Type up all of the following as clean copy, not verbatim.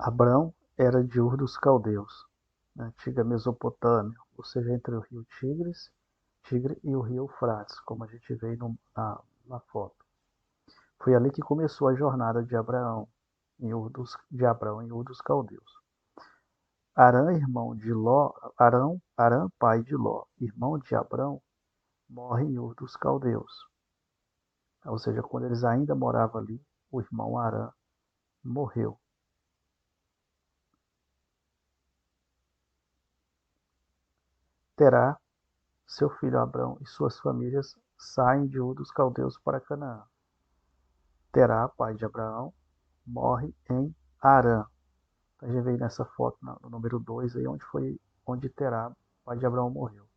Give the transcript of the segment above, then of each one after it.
Abrão era de Ur dos Caldeus, na antiga Mesopotâmia, ou seja, entre o rio Tigre e o rio Eufrates, como a gente vê na foto. Foi ali que começou a jornada de Abraão em Ur dos Caldeus. Arã, pai de Ló, irmão de Abrão, morre em Ur dos Caldeus. Ou seja, quando eles ainda moravam ali, o irmão Arã morreu. Terá, seu filho Abrão e suas famílias saem de Ur dos Caldeus para Canaã. Terá, pai de Abraão, morre em Arã. A gente vê nessa foto, no número 2, aí, onde Terá, pai de Abraão, morreu.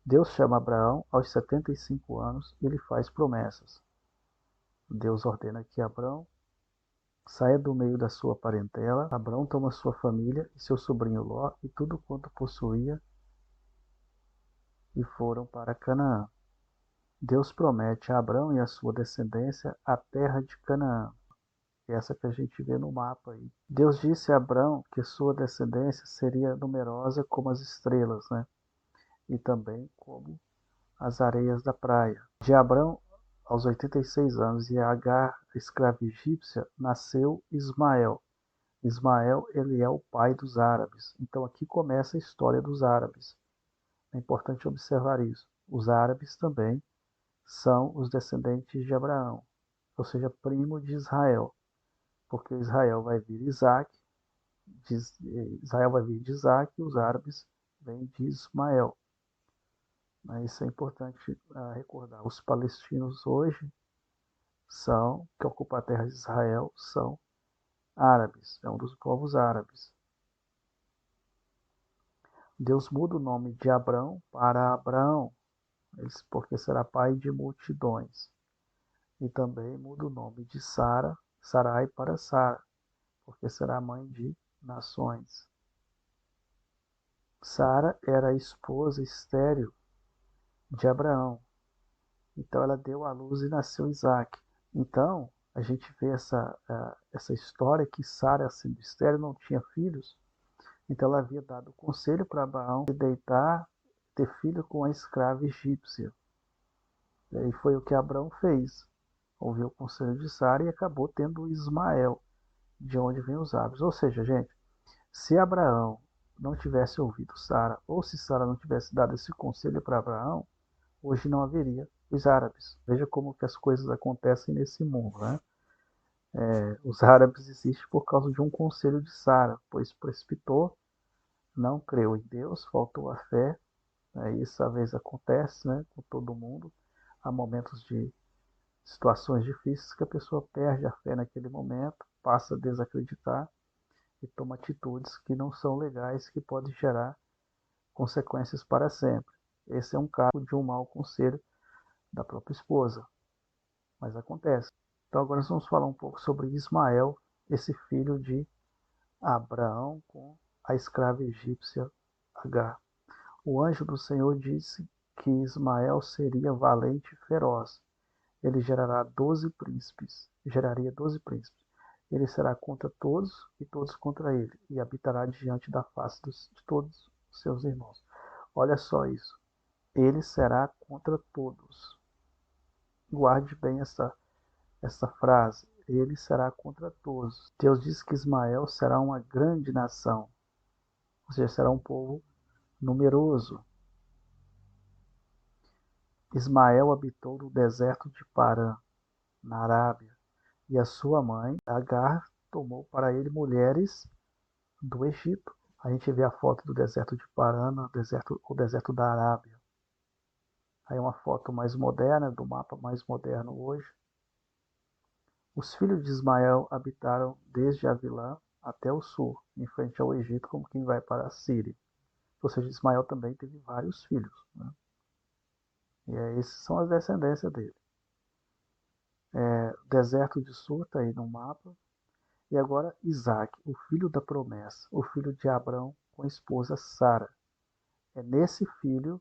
Deus chama Abraão aos 75 anos e lhe faz promessas. Deus ordena que Abraão saia do meio da sua parentela. Abraão toma sua família e seu sobrinho Ló e tudo quanto possuía e foram para Canaã. Deus promete a Abraão e a sua descendência a terra de Canaã. Essa que a gente vê no mapa aí. Deus disse a Abraão que sua descendência seria numerosa como as estrelas, né? E também como as areias da praia. De Abraão, aos 86 anos, e Agar, escrava egípcia, nasceu Ismael. Ismael, ele é o pai dos árabes. Então aqui começa a história dos árabes. É importante observar isso. Os árabes também são os descendentes de Abraão, ou seja, primo de Israel, porque Israel vai vir Israel vai vir de Isaac e os árabes vêm de Ismael. Isso é importante recordar. Os palestinos hoje que ocupam a terra de Israel, são árabes, é um dos povos árabes. Deus muda o nome de Abrão para Abraão, porque será pai de multidões. E também muda o nome de Sarai para Sara, porque será mãe de nações. Sara era a esposa estéril de Abraão. Então ela deu à luz e nasceu Isaac. Então a gente vê essa história que Sara, sendo estéril, não tinha filhos. Então ela havia dado conselho para Abraão de ter filho com a escrava egípcia. E aí foi o que Abraão fez. Ouviu o conselho de Sara e acabou tendo Ismael, de onde vem os árabes. Ou seja, gente, se Abraão não tivesse ouvido Sara, ou se Sara não tivesse dado esse conselho para Abraão, hoje não haveria os árabes. Veja como que as coisas acontecem nesse mundo, né? Os árabes existem por causa de um conselho de Sara, pois precipitou, não creu em Deus, faltou a fé. Isso às vezes acontece, né, com todo mundo. Há momentos de situações difíceis que a pessoa perde a fé naquele momento, passa a desacreditar e toma atitudes que não são legais, que podem gerar consequências para sempre. Esse é um caso de um mau conselho da própria esposa, mas acontece. Então agora nós vamos falar um pouco sobre Ismael, esse filho de Abraão com a escrava egípcia Agar. O anjo do Senhor disse que Ismael seria valente e feroz. Ele geraria 12 príncipes. Ele será contra todos e todos contra ele, e habitará diante da face de todos os seus irmãos. Olha só isso. Ele será contra todos. Guarde bem essa frase. Ele será contra todos. Deus diz que Ismael será uma grande nação, ou seja, será um povo numeroso. Ismael habitou no deserto de Parã, na Arábia, e a sua mãe, Agar, tomou para ele mulheres do Egito. A gente vê a foto do deserto de Parã, o deserto da Arábia. Aí uma foto mais moderna, do mapa mais moderno hoje. Os filhos de Ismael habitaram desde Avilã até o sul, em frente ao Egito, como quem vai para a Síria. Ou seja, Ismael também teve vários filhos, né? E esses são as descendências dele. Deserto de Sur está aí no mapa. E agora Isaac, o filho da promessa, o filho de Abraão com a esposa Sara. É nesse filho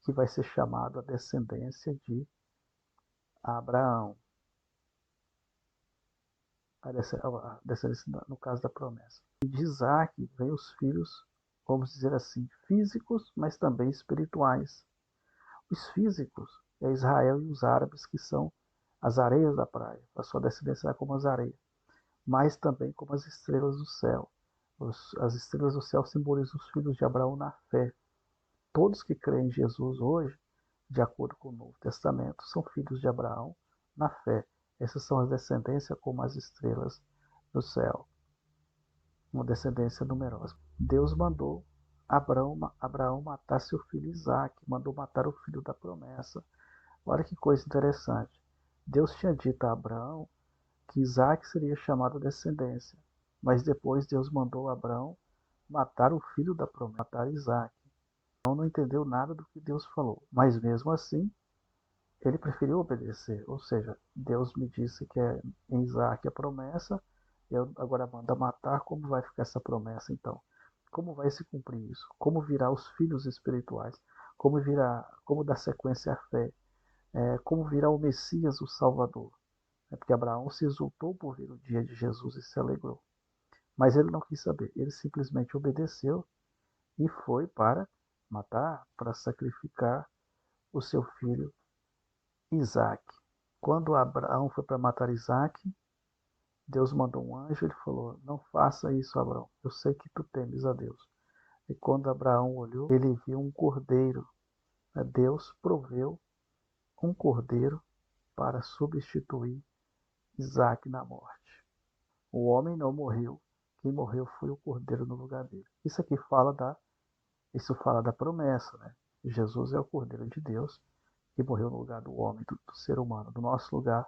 que vai ser chamado a descendência de Abraão. a descendência no caso da promessa. E de Isaac vem os filhos, vamos dizer assim, físicos, mas também espirituais. Os físicos é Israel e os árabes, que são as areias da praia. A sua descendência é como as areias, mas também como as estrelas do céu. As estrelas do céu simbolizam os filhos de Abraão na fé. Todos que creem em Jesus hoje, de acordo com o Novo Testamento, são filhos de Abraão na fé. Essas são as descendências como as estrelas do céu, uma descendência numerosa. Deus mandou Abraão matar seu filho Isaac, mandou matar o filho da promessa. Olha que coisa interessante. Deus tinha dito a Abraão que Isaac seria chamado descendência, mas depois Deus mandou Abraão matar o filho da promessa, matar Isaac. Abraão não entendeu nada do que Deus falou, mas mesmo assim ele preferiu obedecer. Ou seja, Deus me disse que é em Isaac a promessa, eu agora manda matar. Como vai ficar essa promessa então? Como vai se cumprir isso? Como virá os filhos espirituais? Como dar sequência à fé? Como virá o Messias, o Salvador? É porque Abraão se exultou por ver o dia de Jesus e se alegrou. Mas ele não quis saber, ele simplesmente obedeceu e foi para matar, para sacrificar o seu filho Isaac. Quando Abraão foi para matar Isaac, Deus mandou um anjo, ele falou: não faça isso, Abraão, eu sei que tu temes a Deus. E quando Abraão olhou, ele viu um cordeiro. Deus proveu um cordeiro para substituir Isaac na morte. O homem não morreu, quem morreu foi o cordeiro no lugar dele. Isso fala da promessa, né? Jesus é o cordeiro de Deus que morreu no lugar do homem, do ser humano, do nosso lugar.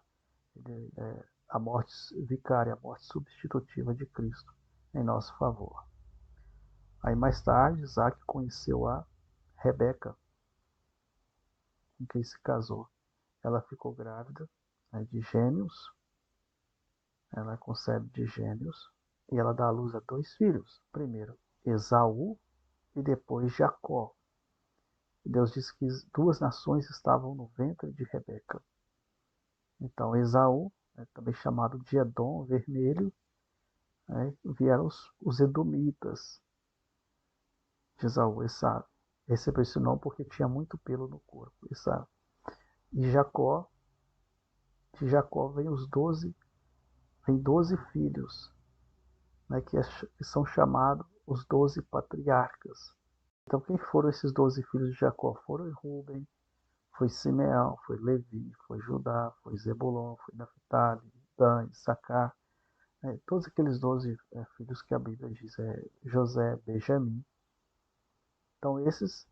Ele é a morte vicária, a morte substitutiva de Cristo em nosso favor. Aí mais tarde, Isaac conheceu a Rebeca, com quem se casou. Ela ficou grávida, né, de gêmeos, ela concebe de gêmeos, e ela dá à luz a 2 filhos. Primeiro, Esaú e depois Jacó. Deus disse que 2 nações estavam no ventre de Rebeca. Então, Esaú, também chamado de Edom, vermelho, vieram os edomitas de Esaú. Essa recebeu esse nome porque tinha muito pelo no corpo. E Jacó, de Jacó vem 12 filhos, né, que são chamados os 12 patriarcas. Então, quem foram esses 12 filhos de Jacó? Foram Rubem, foi Simeão, foi Levi, foi Judá, foi Zebulon, foi Naphtali, Dan, Issacar. Todos aqueles 12 filhos que a Bíblia diz, José, Benjamim. Então, esses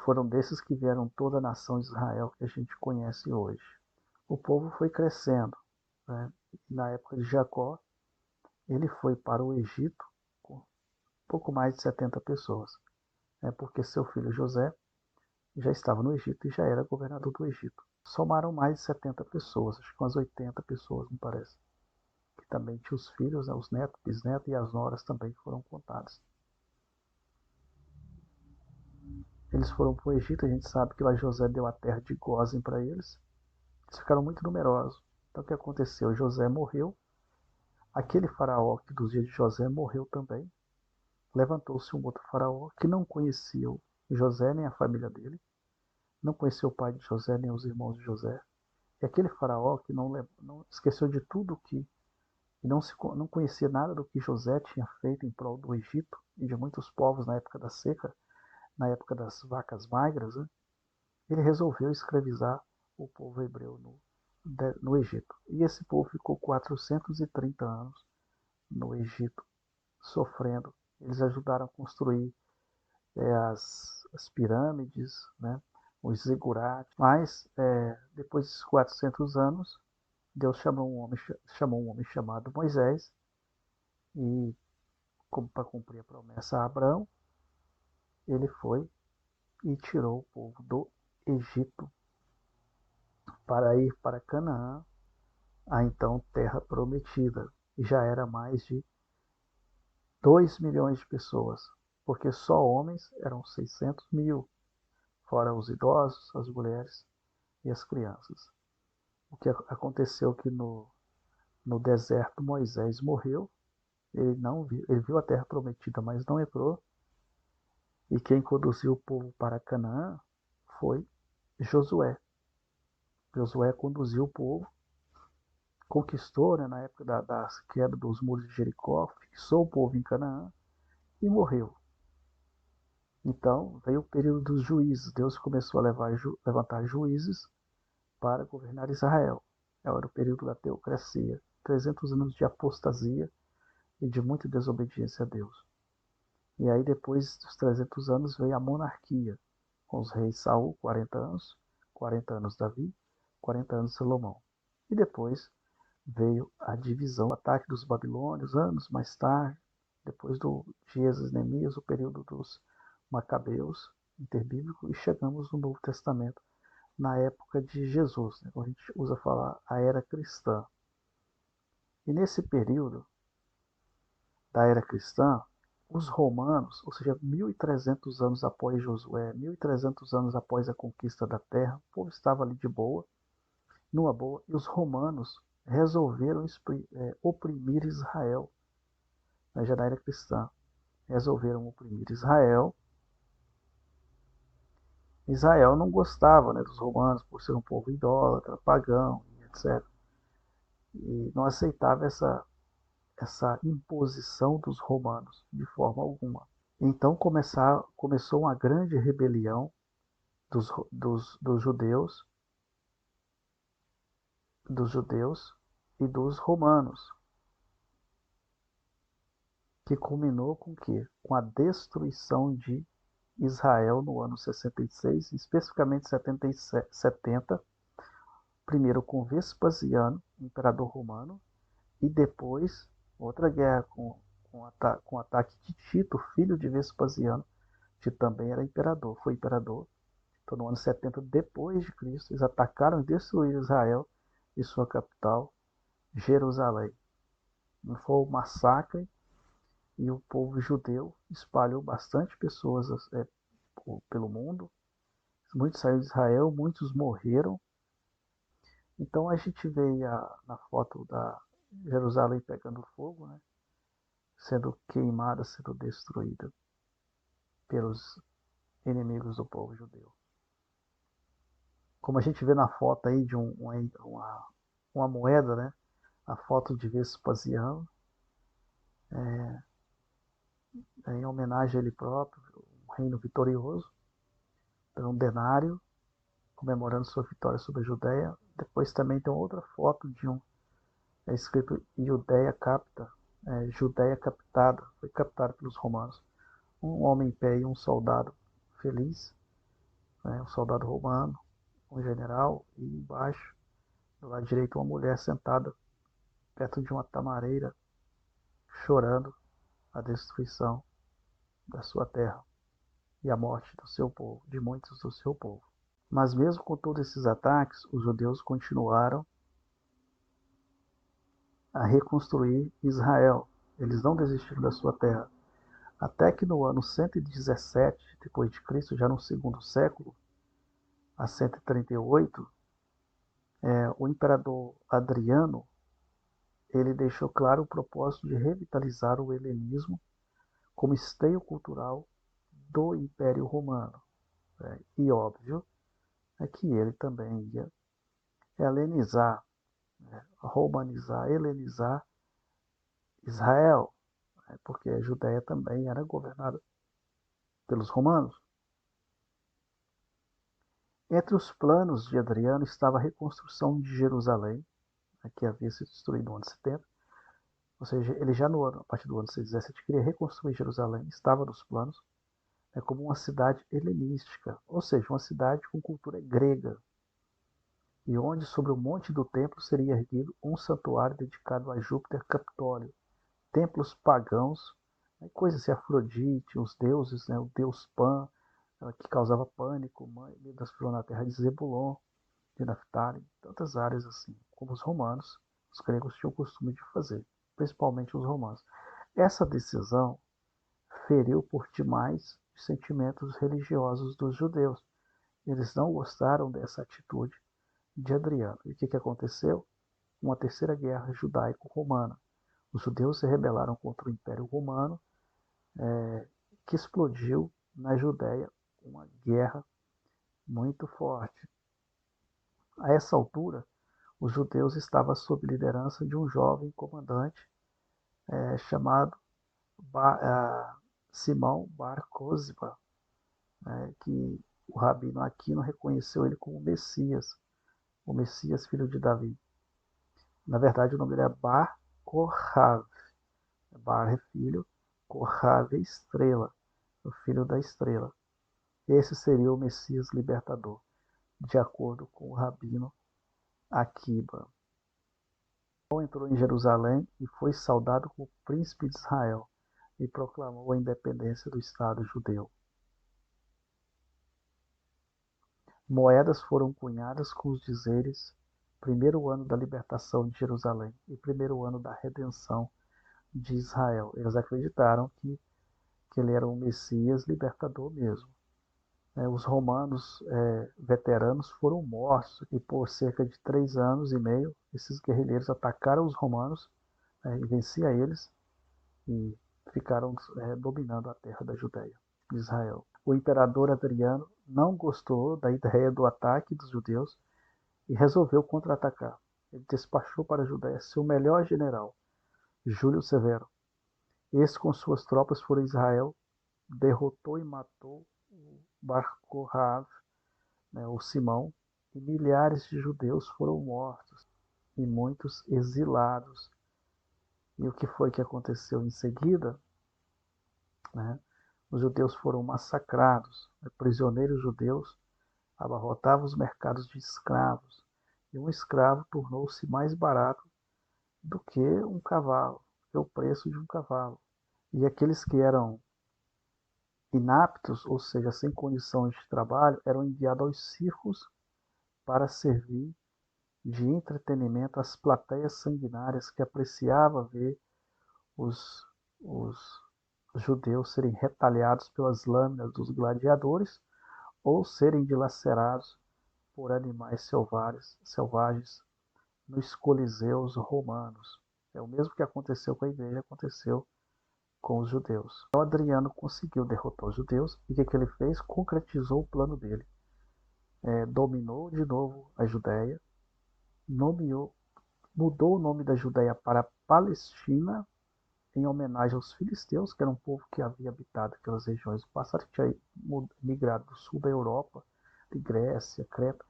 foram desses que vieram toda a nação de Israel que a gente conhece hoje. O povo foi crescendo, né? Na época de Jacó, ele foi para o Egito com pouco mais de 70 pessoas, porque seu filho José já estava no Egito e já era governador do Egito. Somaram mais de 70 pessoas, acho que umas 80 pessoas, me parece. Que também tinha os filhos, os netos, bisnetos e as noras também foram contadas. Eles foram para o Egito, a gente sabe que lá José deu a terra de Gósen para eles. Eles ficaram muito numerosos. Então o que aconteceu? José morreu. Aquele faraó que dos dias de José morreu também. Levantou-se um outro faraó que não conhecia José nem a família dele. Não conhecia o pai de José nem os irmãos de José. E aquele faraó que não esqueceu de tudo que e não conhecia nada do que José tinha feito em prol do Egito e de muitos povos na época da seca, na época das vacas magras, né? Ele resolveu escravizar o povo hebreu no Egito. E esse povo ficou 430 anos no Egito, sofrendo. Eles ajudaram a construir as pirâmides, né? Os zigurates. Mas, depois desses 400 anos, Deus chamou um homem chamado Moisés e, como para cumprir a promessa a Abraão, ele foi e tirou o povo do Egito para ir para Canaã, a então terra prometida. E já era mais de 2 milhões de pessoas, porque só homens eram 600 mil, fora os idosos, as mulheres e as crianças. O que aconteceu que No deserto, Moisés morreu. Ele viu a terra prometida, mas não entrou. E quem conduziu o povo para Canaã foi Josué. Josué conduziu o povo, conquistou, né, na época da queda dos muros de Jericó, fixou o povo em Canaã e morreu. Então veio o período dos juízes. Deus começou a levantar juízes para governar Israel. Era o período da teocracia, 300 anos de apostasia e de muita desobediência a Deus. E aí depois dos 300 anos veio a monarquia, com os reis Saul, 40 anos Davi, 40 anos Salomão. E depois veio a divisão, o ataque dos babilônios, anos mais tarde, depois de Esdras e Neemias, o período dos Macabeus, interbíblico, e chegamos no Novo Testamento, na época de Jesus, né? A gente usa falar a era cristã. E nesse período da era cristã, os romanos, ou seja, 1300 anos após Josué, 1300 anos após a conquista da terra, o povo estava ali de boa, numa boa, e os romanos resolveram oprimir Israel, já na era cristã. Resolveram oprimir Israel. Israel não gostava, né, dos romanos por ser um povo idólatra, pagão, etc. E não aceitava essa imposição dos romanos de forma alguma. Então começou uma grande rebelião dos judeus e dos romanos, que culminou com o quê? Com a destruição de Israel no ano 66, especificamente 70, primeiro com Vespasiano, imperador romano, e depois outra guerra com o ataque de Tito, filho de Vespasiano, que também era imperador, foi imperador. Então, no ano 70 depois de Cristo, eles atacaram e destruíram Israel e sua capital, Jerusalém. Foi um massacre e o povo judeu espalhou bastante pessoas pelo mundo. Muitos saíram de Israel, muitos morreram. Então a gente vê na foto da Jerusalém pegando fogo, né? Sendo queimada, sendo destruída pelos inimigos do povo judeu. Como a gente vê na foto aí de uma moeda, né? A foto de Vespasiano, em homenagem a ele próprio, um reino vitorioso, um denário, comemorando sua vitória sobre a Judéia. Depois também tem outra foto é escrito Judéia capta, Judéia captada, foi captada pelos romanos. Um homem em pé e um soldado feliz, um soldado romano, um general, e embaixo, do lado direito, uma mulher sentada perto de uma tamareira, chorando a destruição da sua terra e a morte do seu povo, de muitos do seu povo. Mas mesmo com todos esses ataques, os judeus continuaram a reconstruir Israel. Eles não desistiram da sua terra. Até que no ano 117 depois de Cristo, já no segundo século, a 138, o imperador Adriano, ele deixou claro o propósito de revitalizar o helenismo como esteio cultural do Império Romano. E óbvio é que ele também ia helenizar, romanizar, helenizar Israel, porque a Judéia também era governada pelos romanos. Entre os planos de Adriano estava a reconstrução de Jerusalém, que havia sido destruído no ano 70. Ou seja, ele já a partir do ano 117 queria reconstruir Jerusalém, estava nos planos, como uma cidade helenística, ou seja, uma cidade com cultura grega, e onde sobre o monte do templo seria erguido um santuário dedicado a Júpiter Capitólio, templos pagãos, coisas assim, Afrodite, os deuses, o deus Pan, que causava pânico, mãe das filhas na terra de Zebulon, de Naphtali, tantas áreas assim, como os romanos, os gregos tinham o costume de fazer, principalmente os romanos. Essa decisão feriu por demais os sentimentos religiosos dos judeus. Eles não gostaram dessa atitude de Adriano. E o que aconteceu? uma terceira guerra judaico-romana. Os judeus se rebelaram contra o Império Romano, que explodiu na Judéia uma guerra muito forte. A essa altura, os judeus estavam sob liderança de um jovem comandante chamado Simão Bar Kokhba, que o rabino Aquino reconheceu ele como o Messias filho de Davi. Na verdade, o nome dele é Bar Kokhba. Bar é filho, Kokhba é estrela, o filho da estrela. Esse seria o Messias libertador, de acordo com o rabino Akiba. Entrou em Jerusalém e foi saudado como príncipe de Israel e proclamou a independência do Estado judeu. Moedas foram cunhadas com os dizeres: primeiro ano da libertação de Jerusalém e primeiro ano da redenção de Israel. Eles acreditaram que ele era um Messias libertador mesmo. Os romanos veteranos foram mortos e por cerca de 3 anos e meio esses guerrilheiros atacaram os romanos e venciam eles e ficaram dominando a terra da Judéia, de Israel. O imperador Adriano não gostou da ideia do ataque dos judeus e resolveu contra-atacar. Ele despachou para a Judéia seu melhor general, Júlio Severo. Esse, com suas tropas, foi a Israel, derrotou e matou o Bar Kokhba, o Simão, e milhares de judeus foram mortos e muitos exilados. E o que foi que aconteceu em seguida? Os judeus foram massacrados, prisioneiros judeus abarrotavam os mercados de escravos, e um escravo tornou-se mais barato do que um cavalo, que o preço de um cavalo. E aqueles que eram inaptos, ou seja, sem condições de trabalho, eram enviados aos circos para servir de entretenimento às plateias sanguinárias que apreciavam ver os judeus serem retalhados pelas lâminas dos gladiadores ou serem dilacerados por animais selvagens nos coliseus romanos. É o mesmo que aconteceu com a igreja, aconteceu com os judeus. Então Adriano conseguiu derrotar os judeus e o que ele fez? Concretizou o plano dele. Dominou de novo a Judéia, mudou o nome da Judéia para Palestina, em homenagem aos filisteus, que era um povo que havia habitado aquelas regiões do passado, que tinha migrado do sul da Europa, de Grécia, Creta,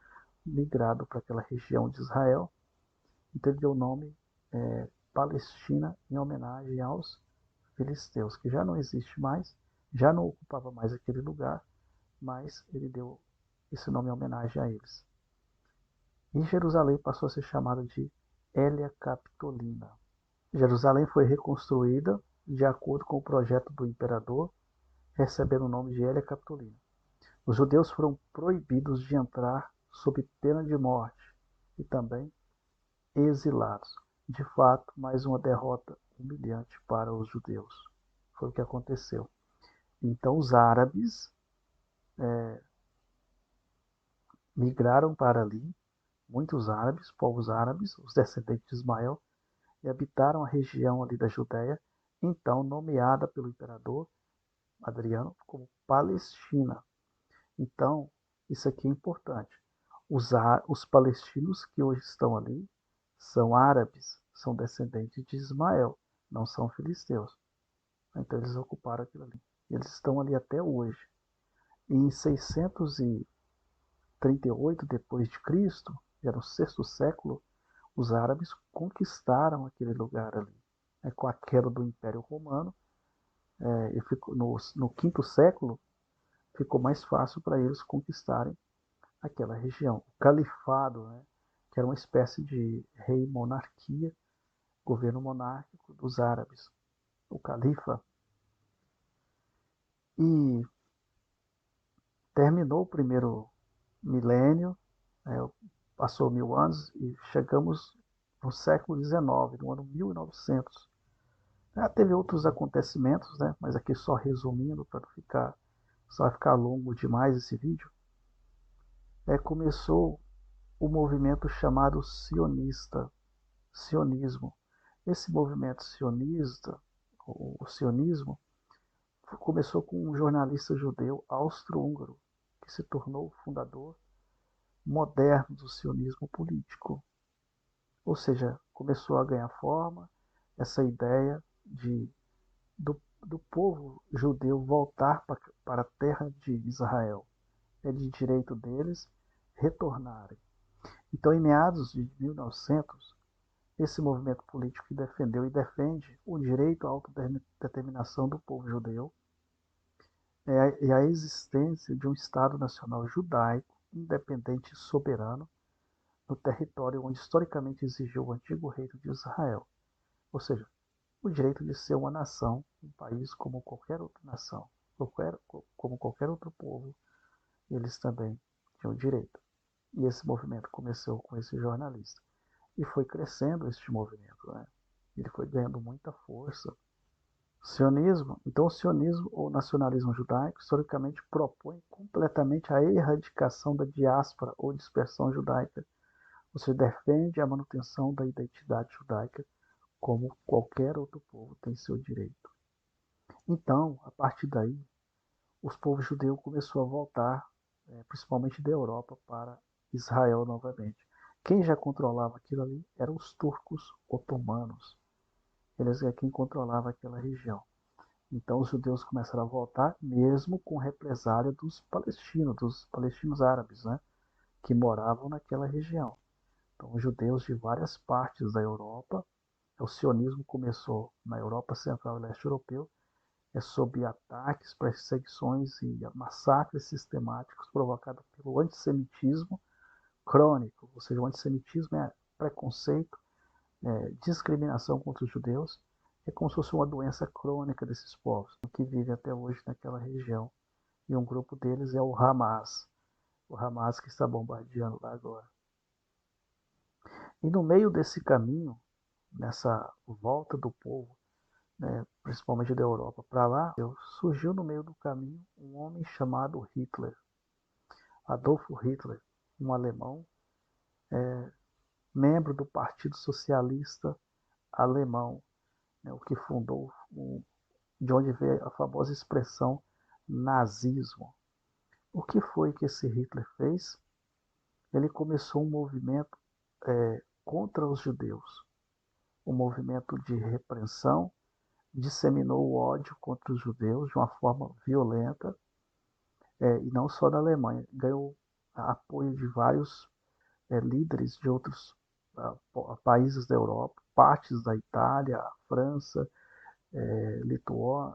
migrado para aquela região de Israel. Então ele deu o nome Palestina em homenagem aos filisteus, que já não existe mais, já não ocupava mais aquele lugar, mas ele deu esse nome em homenagem a eles. E Jerusalém passou a ser chamada de Hélia Capitolina. Jerusalém foi reconstruída de acordo com o projeto do imperador, recebendo o nome de Hélia Capitolina. Os judeus foram proibidos de entrar sob pena de morte e também exilados. De fato, mais uma derrota humilhante para os judeus. Foi o que aconteceu. Então os árabes migraram para ali, muitos árabes, povos árabes, os descendentes de Ismael, e habitaram a região ali da Judéia, então nomeada pelo imperador Adriano como Palestina. Então, isso aqui é importante. Os palestinos que hoje estão ali são árabes, são descendentes de Ismael, não são filisteus. Então eles ocuparam aquilo ali. Eles estão ali até hoje. E em 638 depois de Cristo, já no sexto século, os árabes conquistaram aquele lugar ali. Com a queda do Império Romano, no quinto século, ficou mais fácil para eles conquistarem aquela região. O califado, que era uma espécie de rei-monarquia, governo monárquico dos árabes, o califa. E terminou o primeiro milênio, passou 1000 anos e chegamos no século XIX, no ano 1900. Teve outros acontecimentos, mas aqui só resumindo, para não ficar, só vai ficar longo demais esse vídeo. Começou o movimento chamado sionista, sionismo. Esse movimento sionista, o sionismo, começou com um jornalista judeu austro-húngaro, que se tornou o fundador moderno do sionismo político. Ou seja, começou a ganhar forma essa ideia do povo judeu voltar para a terra de Israel. É de direito deles retornarem. Então, em meados de 1900, esse movimento político que defendeu e defende o direito à autodeterminação do povo judeu e a existência de um Estado Nacional judaico, independente e soberano, no território onde historicamente exigiu o antigo reino de Israel. Ou seja, o direito de ser uma nação, um país como qualquer outra nação, como qualquer outro povo, eles também tinham direito. E esse movimento começou com esse jornalista. E foi crescendo este movimento, né? Ele foi ganhando muita força. Sionismo, então o sionismo ou nacionalismo judaico, historicamente propõe completamente a erradicação da diáspora ou dispersão judaica. Você defende a manutenção da identidade judaica como qualquer outro povo tem seu direito. Então, a partir daí, os povos judeus começaram a voltar, principalmente da Europa, para Israel novamente. Quem já controlava aquilo ali eram os turcos otomanos. Eles é quem controlava aquela região. Então os judeus começaram a voltar, mesmo com represália dos palestinos árabes, né, que moravam naquela região. Então os judeus de várias partes da Europa, o sionismo começou na Europa Central e Leste Europeu, sob ataques, perseguições e massacres sistemáticos provocados pelo antissemitismo crônico, ou seja, o antissemitismo é preconceito, discriminação contra os judeus, é como se fosse uma doença crônica desses povos, que vivem até hoje naquela região. E um grupo deles é o Hamas que está bombardeando lá agora. E no meio desse caminho, nessa volta do povo, né, principalmente da Europa para lá, surgiu no meio do caminho um homem chamado Hitler, Adolfo Hitler, um alemão, membro do Partido Socialista Alemão, né, o que fundou, de onde veio a famosa expressão nazismo. O que foi que esse Hitler fez? Ele começou um movimento contra os judeus, um movimento de repressão, disseminou o ódio contra os judeus de uma forma violenta, e não só da Alemanha, ganhou apoio de vários líderes de outros países da Europa, partes da Itália, França,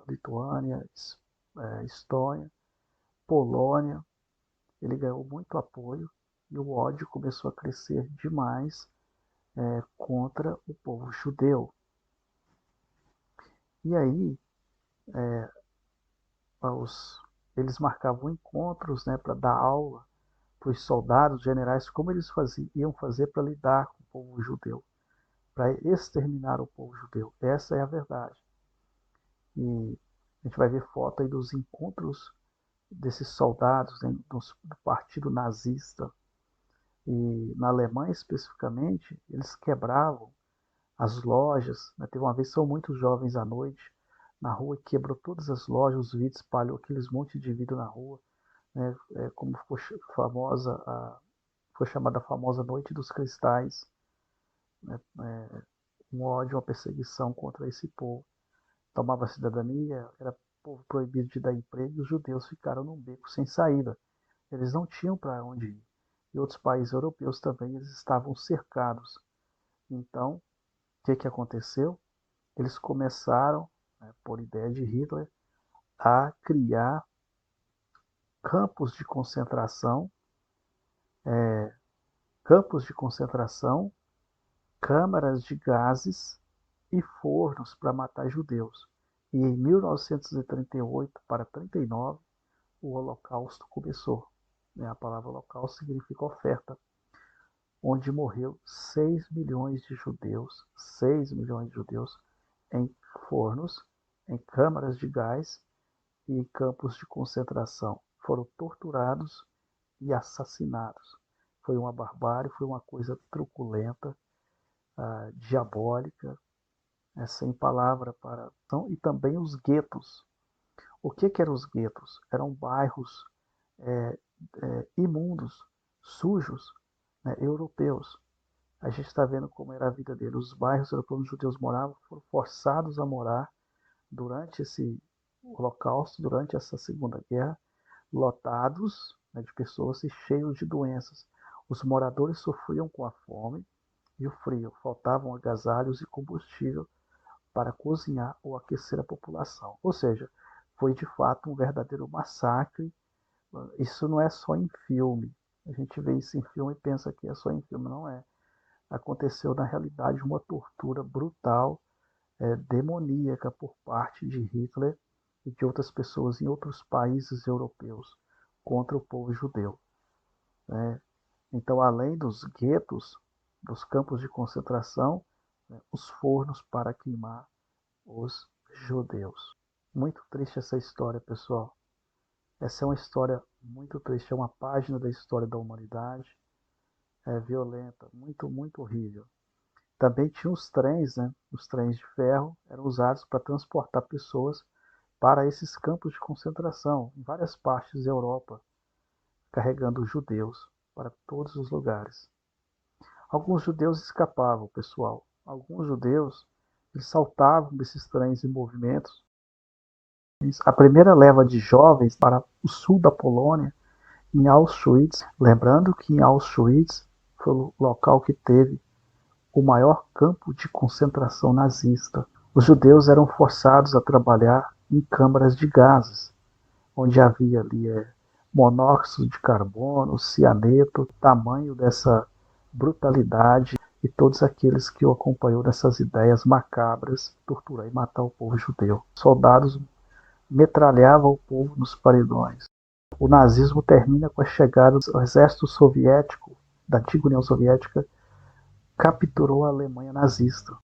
Lituânia, Estônia, Polônia. Ele ganhou muito apoio e o ódio começou a crescer demais contra o povo judeu. E aí, eles marcavam encontros, né, para dar aula para os soldados, generais, como eles iam fazer para lidar com o povo judeu, para exterminar o povo judeu. Essa é a verdade. E a gente vai ver foto aí dos encontros desses soldados, né, do partido nazista. E na Alemanha, especificamente, eles quebravam as lojas. Né? Teve uma vez, são muitos jovens à noite, na rua, quebrou todas as lojas, os vidros, espalhou aqueles montes de vidro na rua. Né? Como foi chamada a famosa Noite dos Cristais. Né? Um ódio, uma perseguição contra esse povo. Tomava cidadania, era povo proibido de dar emprego, e os judeus ficaram num beco sem saída. Eles não tinham para onde ir. E outros países europeus também, eles estavam cercados. Então, o que aconteceu? Eles começaram, né, por ideia de Hitler, a criar campos de concentração, campos de concentração, câmaras de gases e fornos para matar judeus. E em 1938 para 39, o Holocausto começou. A palavra Holocausto significa oferta, onde morreu 6 milhões de judeus, 6 milhões de judeus em fornos, em câmaras de gás e em campos de concentração. Foram torturados e assassinados. Foi uma barbárie, foi uma coisa truculenta. diabólica, sem palavra para... E também os guetos. O que eram os guetos? Eram bairros imundos, sujos, né, europeus. A gente está vendo como era a vida deles. Os bairros europeus onde os judeus moravam foram forçados a morar durante esse Holocausto, durante essa Segunda Guerra, lotados, né, de pessoas e cheios de doenças. Os moradores sofriam com a fome e o frio, faltavam agasalhos e combustível para cozinhar ou aquecer a população. Ou seja, foi de fato um verdadeiro massacre. Isso não é só em filme. A gente vê isso em filme e pensa que é só em filme. Não é. Aconteceu na realidade uma tortura brutal, demoníaca por parte de Hitler e de outras pessoas em outros países europeus contra o povo judeu, né? Então, além dos guetos, dos campos de concentração, né, os fornos para queimar os judeus. Muito triste essa história, pessoal. Essa é uma história muito triste, é uma página da história da humanidade, violenta, muito, muito horrível. Também tinha os trens, né? Os trens de ferro eram usados para transportar pessoas para esses campos de concentração em várias partes da Europa, carregando judeus para todos os lugares. Alguns judeus escapavam, pessoal. Alguns judeus eles saltavam desses trens em movimento. A primeira leva de jovens para o sul da Polônia, em Auschwitz, lembrando que em Auschwitz foi o local que teve o maior campo de concentração nazista. Os judeus eram forçados a trabalhar em câmaras de gases, onde havia ali monóxido de carbono, cianeto, tamanho dessa brutalidade e todos aqueles que o acompanhou nessas ideias macabras, torturar e matar o povo judeu. Soldados metralhavam o povo nos paredões. O nazismo termina com a chegada do exército soviético, da antiga União Soviética, capturou a Alemanha nazista.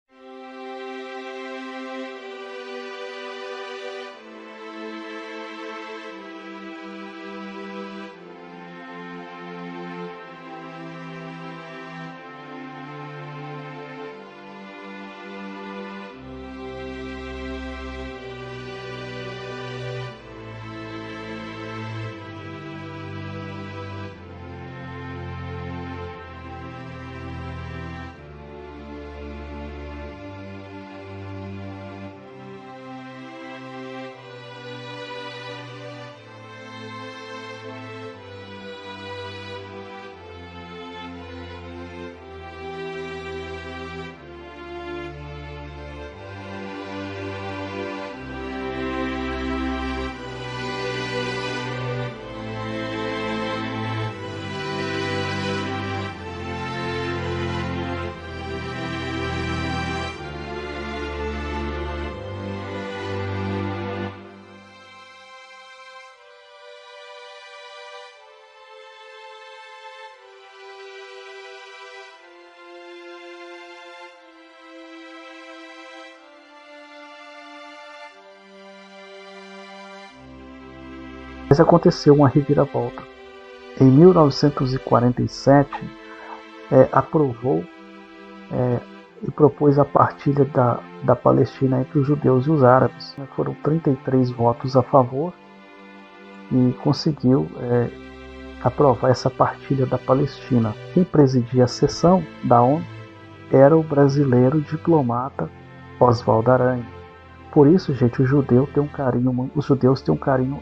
Mas aconteceu uma reviravolta. Em 1947, aprovou e propôs a partilha da Palestina entre os judeus e os árabes. Foram 33 votos a favor e conseguiu aprovar essa partilha da Palestina. Quem presidia a sessão da ONU era o brasileiro diplomata Oswaldo Aranha. Por isso, gente, os judeus têm um carinho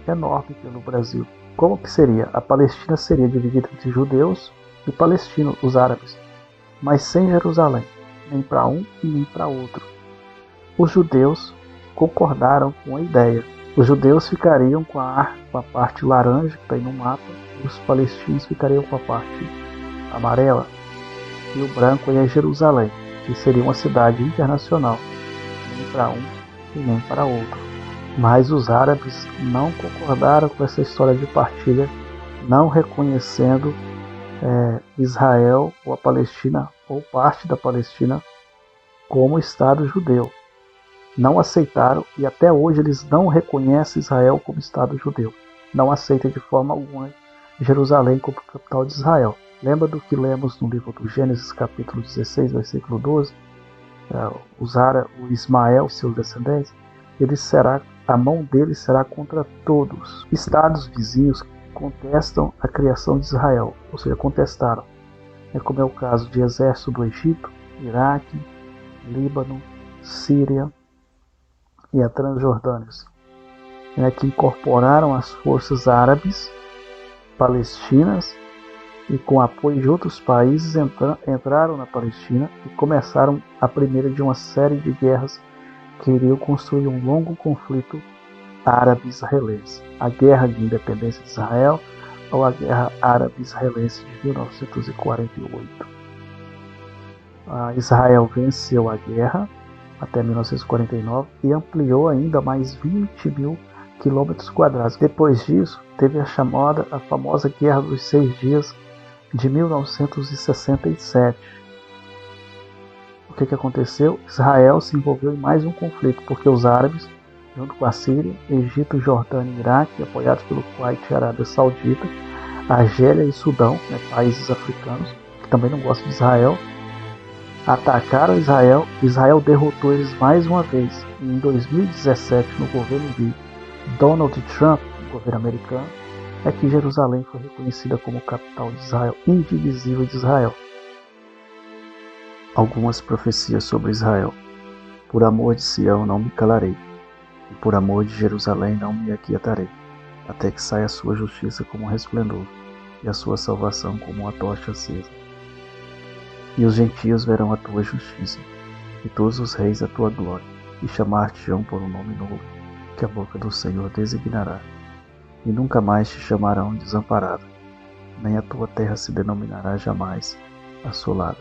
enorme pelo Brasil. Como que seria? A Palestina seria dividida entre judeus e palestinos, os árabes, mas sem Jerusalém, nem para um e nem para outro. Os judeus concordaram com a ideia. Os judeus ficariam com a parte laranja que está aí no mapa, e os palestinos ficariam com a parte amarela, e o branco é Jerusalém, que seria uma cidade internacional, nem para um e nem para outro. Mas os árabes não concordaram com essa história de partilha, não reconhecendo Israel ou a Palestina ou parte da Palestina como Estado judeu. Não aceitaram e até hoje eles não reconhecem Israel como Estado judeu. Não aceitam de forma alguma Jerusalém como capital de Israel. Lembra do que lemos no livro do Gênesis, capítulo 16, versículo 12? O Ismael e seus descendentes, a mão dele será contra todos. Estados vizinhos contestam a criação de Israel, ou seja, contestaram. Como é o caso de exército do Egito, Iraque, Líbano, Síria e a Transjordânia, que incorporaram as forças árabes, palestinas, e com apoio de outros países entraram na Palestina e começaram a primeira de uma série de guerras que iriam construir um longo conflito árabe-israelense. A Guerra de Independência de Israel ou a Guerra Árabe-Israelense de 1948. Israel venceu a guerra até 1949 e ampliou ainda mais 20 mil quilômetros quadrados. Depois disso, teve a famosa Guerra dos 6 Dias de 1967. O que aconteceu? Israel se envolveu em mais um conflito, porque os árabes, junto com a Síria, Egito, Jordânia e Iraque, apoiados pelo Kuwait e Arábia Saudita, Argélia e Sudão, países africanos, que também não gostam de Israel, atacaram Israel. Israel derrotou eles mais uma vez. E em 2017, no governo de Donald Trump, o governo americano, é que Jerusalém foi reconhecida como capital de Israel, indivisível de Israel. Algumas profecias sobre Israel. Por amor de Sião não me calarei, e por amor de Jerusalém não me aquietarei, até que saia a sua justiça como um resplendor, e a sua salvação como uma tocha acesa. E os gentios verão a tua justiça, e todos os reis a tua glória, e chamar-te-ão por um nome novo, que a boca do Senhor designará. E nunca mais te chamarão desamparado, nem a tua terra se denominará jamais assolada.